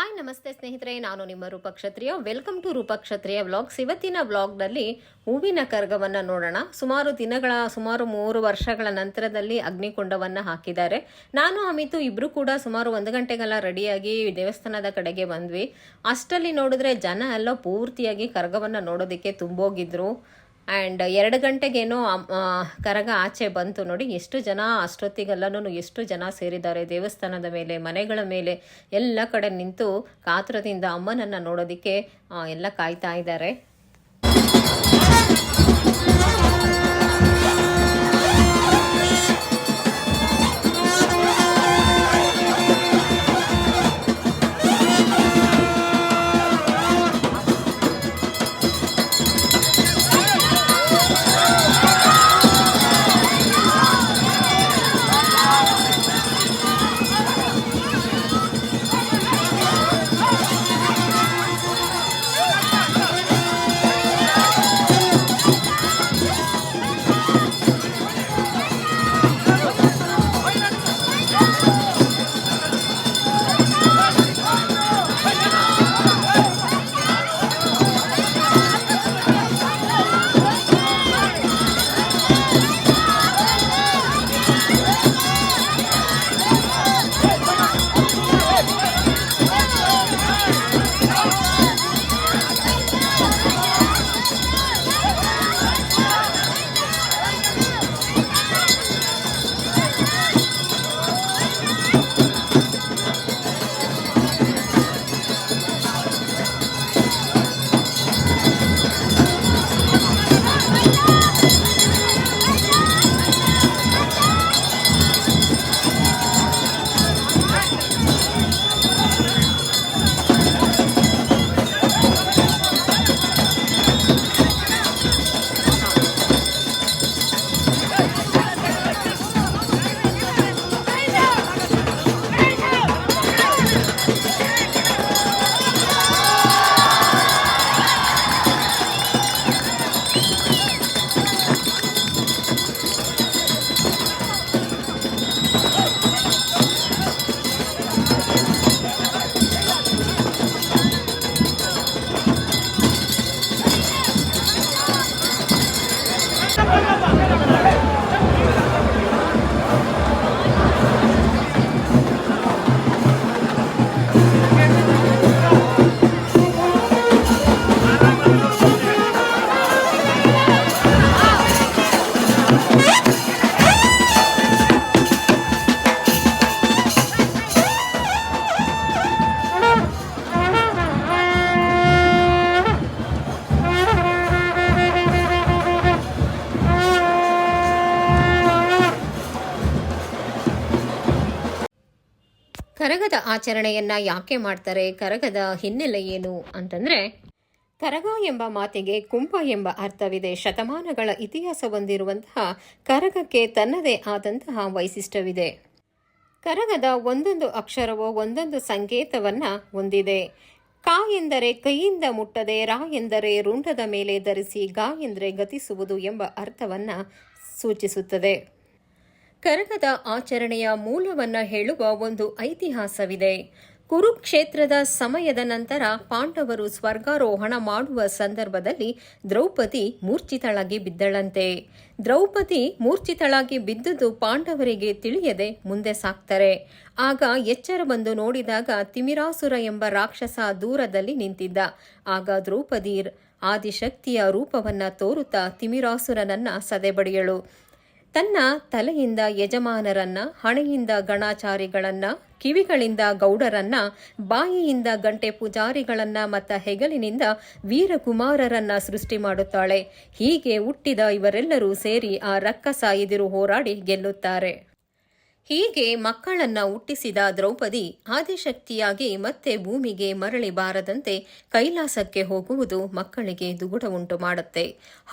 Hi ನಮಸ್ತೆ ಸ್ನೇಹಿತರೆ, ನಾನು ನಿಮ್ಮ ರೂಪ ಕ್ಷತ್ರಿಯ. ವೆಲ್ಕಮ್ ಟು ರೂಪ ಕ್ಷತ್ರಿಯ ವ್ಲಾಗ್ಸ್. ಇವತ್ತಿನ ವ್ಲಾಗ್ನಲ್ಲಿ ಹೂವಿನ ಕರಗವನ್ನು ನೋಡೋಣ. ಸುಮಾರು 3 ವರ್ಷಗಳ ನಂತರದಲ್ಲಿ ಅಗ್ನಿಕುಂಡವನ್ನು ಹಾಕಿದ್ದಾರೆ. ನಾನು ಅಮಿತು ಇಬ್ರು ಕೂಡ ಸುಮಾರು 1 ಗಂಟೆಗೆಲ್ಲ ರೆಡಿಯಾಗಿ ದೇವಸ್ಥಾನದ ಕಡೆಗೆ ಬಂದ್ವಿ. ಅಷ್ಟರಲ್ಲಿ ನೋಡಿದ್ರೆ ಜನ ಎಲ್ಲ ಪೂರ್ತಿಯಾಗಿ ಕರಗವನ್ನು ನೋಡೋದಕ್ಕೆ ತುಂಬೋಗಿದ್ರು. ಆ್ಯಂಡ್ 2 ಗಂಟೆಗೇನೋ ಕರಗ ಆಚೆ ಬಂತು. ನೋಡಿ ಎಷ್ಟು ಜನ, ಅಷ್ಟೊತ್ತಿಗೆಲ್ಲನೂ ಎಷ್ಟು ಜನ ಸೇರಿದ್ದಾರೆ. ದೇವಸ್ಥಾನದ ಮೇಲೆ, ಮನೆಗಳ ಮೇಲೆ ಎಲ್ಲ ಕಡೆ ನಿಂತು ಕಾತುರದಿಂದ ಅಮ್ಮನನ್ನು ನೋಡೋದಕ್ಕೆ ಎಲ್ಲ ಕಾಯ್ತಾ ಇದ್ದಾರೆ. ಕರಗದ ಆಚರಣೆಯನ್ನ ಯಾಕೆ ಮಾಡ್ತಾರೆ, ಕರಗದ ಹಿನ್ನೆಲೆ ಏನು ಅಂತಂದ್ರೆ, ಕರಗ ಎಂಬ ಮಾತಿಗೆ ಕುಂಭ ಎಂಬ ಅರ್ಥವಿದೆ. ಶತಮಾನಗಳ ಇತಿಹಾಸ ಹೊಂದಿರುವಂತಹ ಕರಗಕ್ಕೆ ತನ್ನದೇ ಆದಂತಹ ವೈಶಿಷ್ಟ್ಯವಿದೆ. ಕರಗದ ಒಂದೊಂದು ಅಕ್ಷರವೋ ಒಂದೊಂದು ಸಂಕೇತವನ್ನ ಹೊಂದಿದೆ. ಕ ಎಂದರೆ ಕೈಯಿಂದ ಮುಟ್ಟದೆ, ರ ಎಂದರೆ ರುಂಡದ ಮೇಲೆ ಧರಿಸಿ, ಗ ಎಂದರೆ ಗತಿಸುವುದು ಎಂಬ ಅರ್ಥವನ್ನ ಸೂಚಿಸುತ್ತದೆ. ಕರಗದ ಆಚರಣೆಯ ಮೂಲವನ್ನು ಹೇಳುವ ಒಂದು ಐತಿಹಾಸವಿದೆ. ಕುರುಕ್ಷೇತ್ರದ ಸಮಯದ ನಂತರ ಪಾಂಡವರು ಸ್ವರ್ಗಾರೋಹಣ ಮಾಡುವ ಸಂದರ್ಭದಲ್ಲಿ ದ್ರೌಪದಿ ಮೂರ್ಛಿತಳಾಗಿ ಬಿದ್ದಳಂತೆ. ದ್ರೌಪದಿ ಮೂರ್ಛಿತಳಾಗಿ ಬಿದ್ದುದು ಪಾಂಡವರಿಗೆ ತಿಳಿಯದೆ ಮುಂದೆ ಸಾಕ್ತಾರೆ. ಆಗ ಎಚ್ಚರ ಬಂದು ನೋಡಿದಾಗ ತಿಮಿರಾಸುರ ಎಂಬ ರಾಕ್ಷಸ ದೂರದಲ್ಲಿ ನಿಂತಿದ್ದ. ಆಗ ದ್ರೌಪದಿ ಆದಿಶಕ್ತಿಯ ರೂಪವನ್ನ ತೋರುತ್ತಾ ತಿಮಿರಾಸುರನನ್ನ ಸದೆಬಡಿಯಳು. ತನ್ನ ತಲೆಯಿಂದ ಯಜಮಾನರನ್ನ, ಹಣೆಯಿಂದ ಗಣಾಚಾರಿಗಳನ್ನ, ಕಿವಿಗಳಿಂದ ಗೌಡರನ್ನ, ಬಾಯಿಯಿಂದ ಗಂಟೆ ಪೂಜಾರಿಗಳನ್ನ ಮತ್ತು ಹೆಗಲಿನಿಂದ ವೀರಕುಮಾರರನ್ನ ಸೃಷ್ಟಿ ಮಾಡುತ್ತಾಳೆ. ಹೀಗೆ ಹುಟ್ಟಿದ ಇವರೆಲ್ಲರೂ ಸೇರಿ ಆ ರಕ್ಕಸ ಎದುರು ಹೋರಾಡಿ ಗೆಲ್ಲುತ್ತಾರೆ. ಹೀಗೆ ಮಕ್ಕಳನ್ನ ಹುಟ್ಟಿಸಿದ ದ್ರೌಪದಿ ಆದಿಶಕ್ತಿಯಾಗಿ ಮತ್ತೆ ಭೂಮಿಗೆ ಮರಳಿ ಬಾರದಂತೆ ಕೈಲಾಸಕ್ಕೆ ಹೋಗುವುದು ಮಕ್ಕಳಿಗೆ ದುಗುಡ ಉಂಟು ಮಾಡುತ್ತೆ.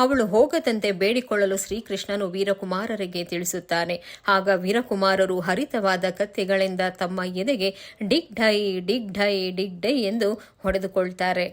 ಅವಳು ಹೋಗದಂತೆ ಬೇಡಿಕೊಳ್ಳಲು ಶ್ರೀಕೃಷ್ಣನು ವೀರಕುಮಾರರಿಗೆ ತಿಳಿಸುತ್ತಾನೆ. ಆಗ ವೀರಕುಮಾರರು ಹರಿತವಾದ ಕತ್ತಿಗಳಿಂದ ತಮ್ಮ ಎದೆಗೆ ಡಿಗ್ ಢೈ ಡಿಗ್ ಢೈ ಡಿಗ್ ಡೈ ಎಂದು ಹೊಡೆದುಕೊಳ್ತಾರೆ.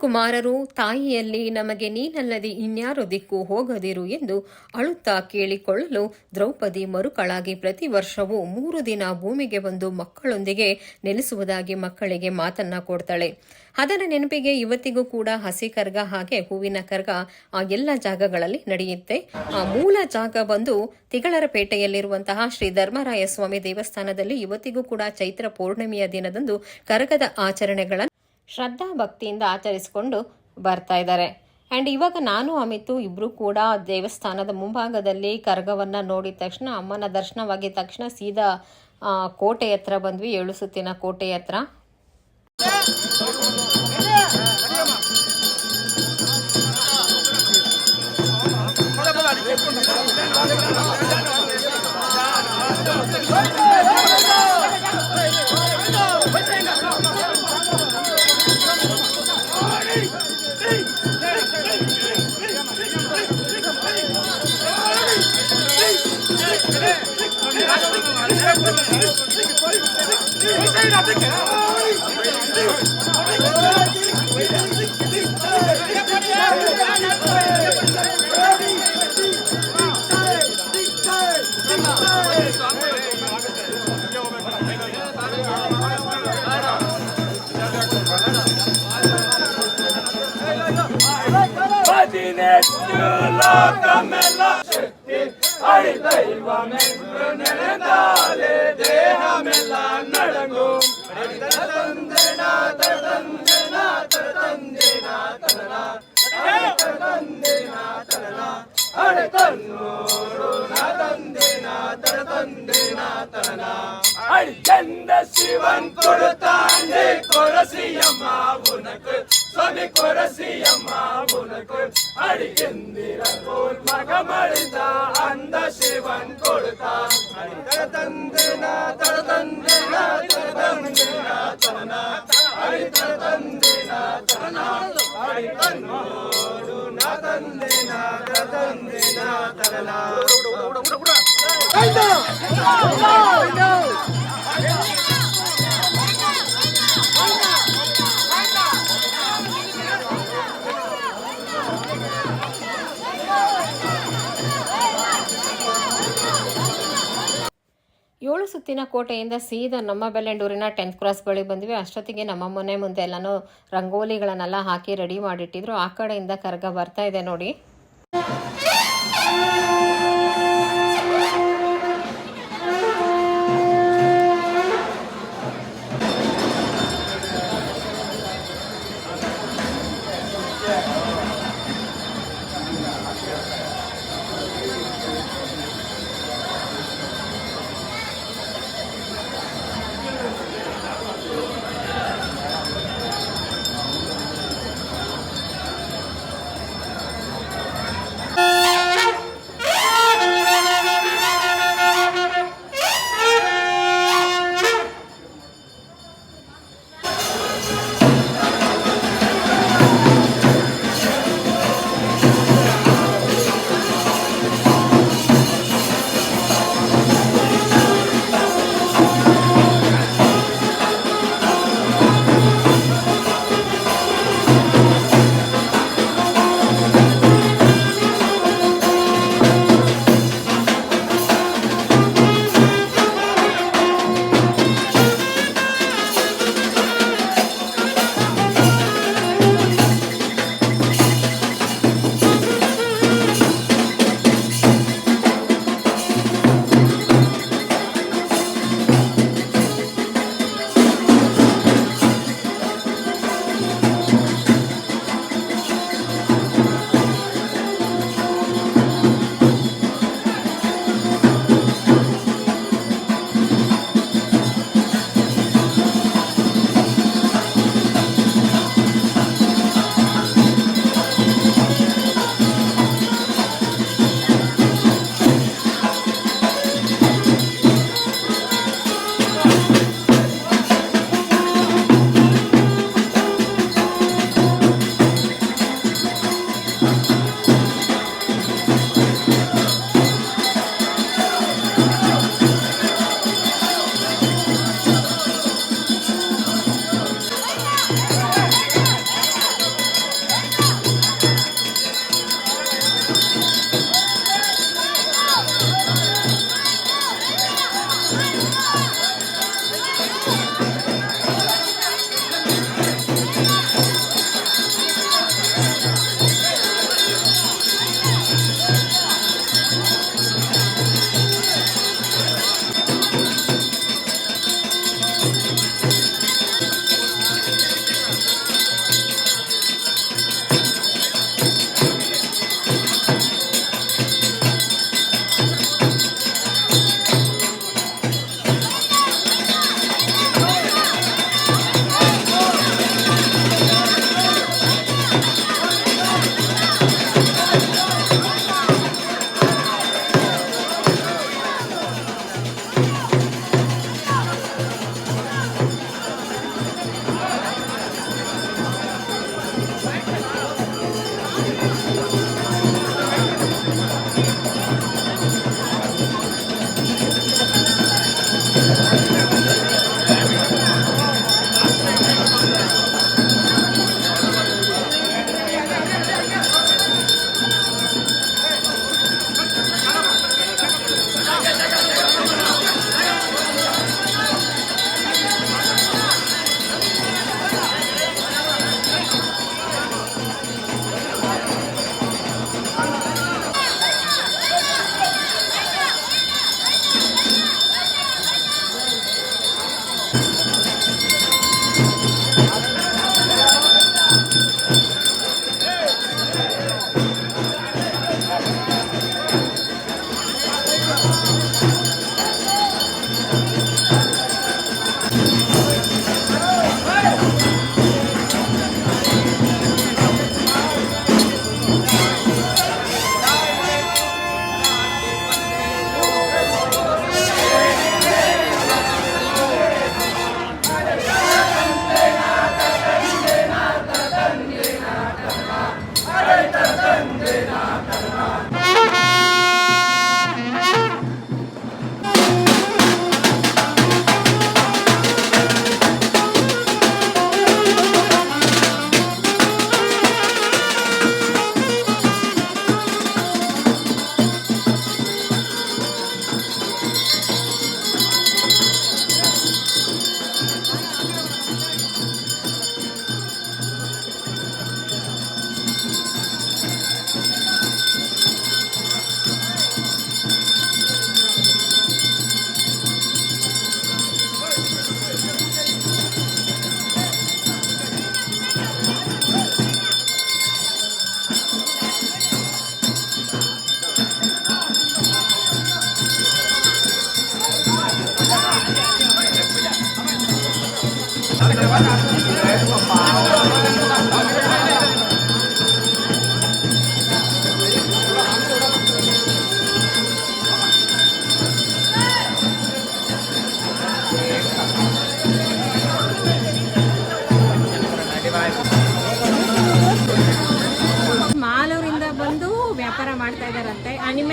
ಕುಮಾರರು ತಾಯಿಯಲ್ಲಿ ನಮಗೆ ನೀನಲ್ಲದೆ ಇನ್ಯಾರು ದಿಕ್ಕು ಹೋಗದಿರು ಎಂದು ಅಳುತ್ತಾ ಕೇಳಿಕೊಳ್ಳಲು ದ್ರೌಪದಿ ಮರುಕಳಾಗಿ ಪ್ರತಿ ವರ್ಷವೂ 3 ದಿನ ಭೂಮಿಗೆ ಬಂದು ಮಕ್ಕಳೊಂದಿಗೆ ನೆಲೆಸುವುದಾಗಿ ಮಕ್ಕಳಿಗೆ ಮಾತನ್ನ ಕೊಡ್ತಾಳೆ. ಅದರ ನೆನಪಿಗೆ ಇವತ್ತಿಗೂ ಕೂಡ ಹಸಿ ಕರ್ಗ ಹಾಗೆ ಹೂವಿನ ಕರ್ಗ ಆ ಎಲ್ಲ ಜಾಗಗಳಲ್ಲಿ ನಡೆಯುತ್ತೆ. ಆ ಮೂಲ ಜಾಗ ಬಂದು ತಿಗಳರಪೇಟೆಯಲ್ಲಿರುವಂತಹ ಶ್ರೀ ಧರ್ಮರಾಯ ಸ್ವಾಮಿ ದೇವಸ್ಥಾನದಲ್ಲಿ ಇವತ್ತಿಗೂ ಕೂಡ ಚೈತ್ರ ಪೌರ್ಣಮಿಯ ದಿನದಂದು ಕರಗದ ಆಚರಣೆಗಳನ್ನು ಶ್ರದ್ಧಾ ಭಕ್ತಿಯಿಂದ ಆಚರಿಸಿಕೊಂಡು ಬರ್ತಾ ಇದ್ದಾರೆ. ಆ್ಯಂಡ್ ಇವಾಗ ನಾನು ಅಮಿತು ಇಬ್ಬರು ಕೂಡ ದೇವಸ್ಥಾನದ ಮುಂಭಾಗದಲ್ಲಿ ಕರಗವನ್ನು ನೋಡಿದ ತಕ್ಷಣ ಅಮ್ಮನ ದರ್ಶನವಾಗಿದ್ದ ತಕ್ಷಣ ಸೀದಾ ಕೋಟೆ ಹತ್ರ ಬಂದ್ವಿ, 7 ಸುತ್ತಿನ ಕೋಟೆ ಹತ್ರ. ಲೋಕಮೆಲ್ಲ ಶಕ್ತಿ ದೈವಮೆಂದು ನೆನೆದಾಲೆ ದೇಹಮೆಲ್ಲ ನಡಗು ತಂದೆನ ತಂದೆನ ತಂದೆನ ತನನ ತಂದೆನ ತನನ ಅಡೆ ತನ್ನೋಡು ತಂದೆನ ತಂದೆನ ತನನ அடிச்சந்த சிவன் கொடுத்தாண்டே கொரசியம்மா உனக்கு சுவாமி கொரசியம்மா உனக்கு அடிக்கிந்திர போல் மகமழிந்த அந்த சிவன் கொடுத்தான் அடித்தர தந்தினா தர தந்தினா தர தந்தினா தரனா அடித்தர தந்தினா தரனா அடி தன்னோடு நா தந்தினா தர தந்தினா தரனா ಏಳು ಸುತ್ತಿನ ಕೋಟೆಯಿಂದ ಸೀದಾ ನಮ್ಮ ಬೆಳ್ಳಂಡೂರಿನ 10th ಕ್ರಾಸ್ ಬಳಿ ಬಂದ್ವಿ. ಅಷ್ಟೊತ್ತಿಗೆ ನಮ್ಮ ಮನೆ ಮುಂದೆ ಎಲ್ಲನೂ ರಂಗೋಲಿಗಳನ್ನೆಲ್ಲ ಹಾಕಿ ರೆಡಿ ಮಾಡಿಟ್ಟಿದ್ರು. ಆ ಕಡೆಯಿಂದ ಕರ್ಗ ಬರ್ತಾ ಇದೆ ನೋಡಿ.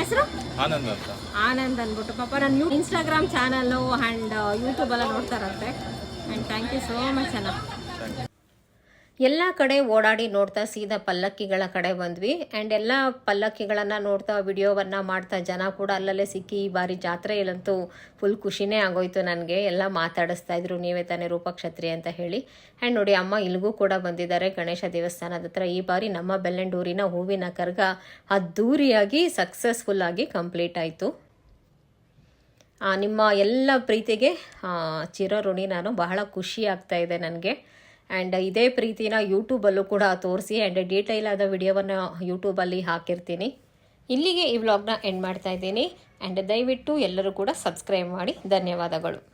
ಹೆಸರು ಆನಂದ್ ಅಂತ. ಆನಂದ್ ಅಂದ್ಬಿಟ್ಟು ಪಾಪ ನನ್ನ ಇನ್ಸ್ಟಾಗ್ರಾಮ್ ಚಾನಲ್ಲು ಆ್ಯಂಡ್ ಯೂಟ್ಯೂಬೆಲ್ಲ ನೋಡ್ತಾರಂತೆ. And thank you so much ಅಣ್ಣ. ಎಲ್ಲ ಕಡೆ ಓಡಾಡಿ ನೋಡ್ತಾ ಸೀದಾ ಪಲ್ಲಕ್ಕಿಗಳ ಕಡೆ ಬಂದ್ವಿ. ಆ್ಯಂಡ್ ಎಲ್ಲ ಪಲ್ಲಕ್ಕಿಗಳನ್ನು ನೋಡ್ತಾ ವಿಡಿಯೋವನ್ನು ಮಾಡ್ತಾ ಜನ ಕೂಡ ಅಲ್ಲಲ್ಲೇ ಸಿಕ್ಕಿ ಈ ಬಾರಿ ಜಾತ್ರೆಯಲ್ಲಂತೂ ಫುಲ್ ಖುಷಿನೇ ಆಗೋಯ್ತು ನನಗೆ. ಎಲ್ಲ ಮಾತಾಡಿಸ್ತಾ ಇದ್ರು, ನೀವೇ ತಾನೇ ರೂಪಕ್ಷತ್ರಿ ಅಂತ ಹೇಳಿ. ಆ್ಯಂಡ್ ನೋಡಿ ಅಮ್ಮ ಇಲ್ಲಿಗೂ ಕೂಡ ಬಂದಿದ್ದಾರೆ ಗಣೇಶ ದೇವಸ್ಥಾನದ ಹತ್ರ. ಈ ಬಾರಿ ನಮ್ಮ ಬೆಳ್ಳಂಡೂರಿನ ಹೂವಿನ ಕರಗ ಅದ್ದೂರಿಯಾಗಿ ಸಕ್ಸಸ್ಫುಲ್ಲಾಗಿ ಕಂಪ್ಲೀಟ್ ಆಯಿತು. ನಿಮ್ಮ ಎಲ್ಲ ಪ್ರೀತಿಗೆ ಚಿರಋಣಿ ನಾನು. ಬಹಳ ಖುಷಿ ಆಗ್ತಾ ಇದೆ ನನಗೆ. ಆ್ಯಂಡ್ ಇದೇ ಪ್ರೀತಿನ ಯೂಟ್ಯೂಬಲ್ಲೂ ಕೂಡ ತೋರಿಸಿ ಆ್ಯಂಡ್ ಡೀಟೇಲ್ ಆದ ವಿಡಿಯೋವನ್ನು ಯೂಟ್ಯೂಬಲ್ಲಿ ಹಾಕಿರ್ತೀನಿ. ಇಲ್ಲಿಗೆ ಈ ವ್ಲಾಗ್ನ ಎಂಡ್ ಮಾಡ್ತಾ ಇದ್ದೀನಿ. ಆ್ಯಂಡ್ ದಯವಿಟ್ಟು ಎಲ್ಲರೂ ಕೂಡ ಸಬ್ಸ್ಕ್ರೈಬ್ ಮಾಡಿ. ಧನ್ಯವಾದಗಳು.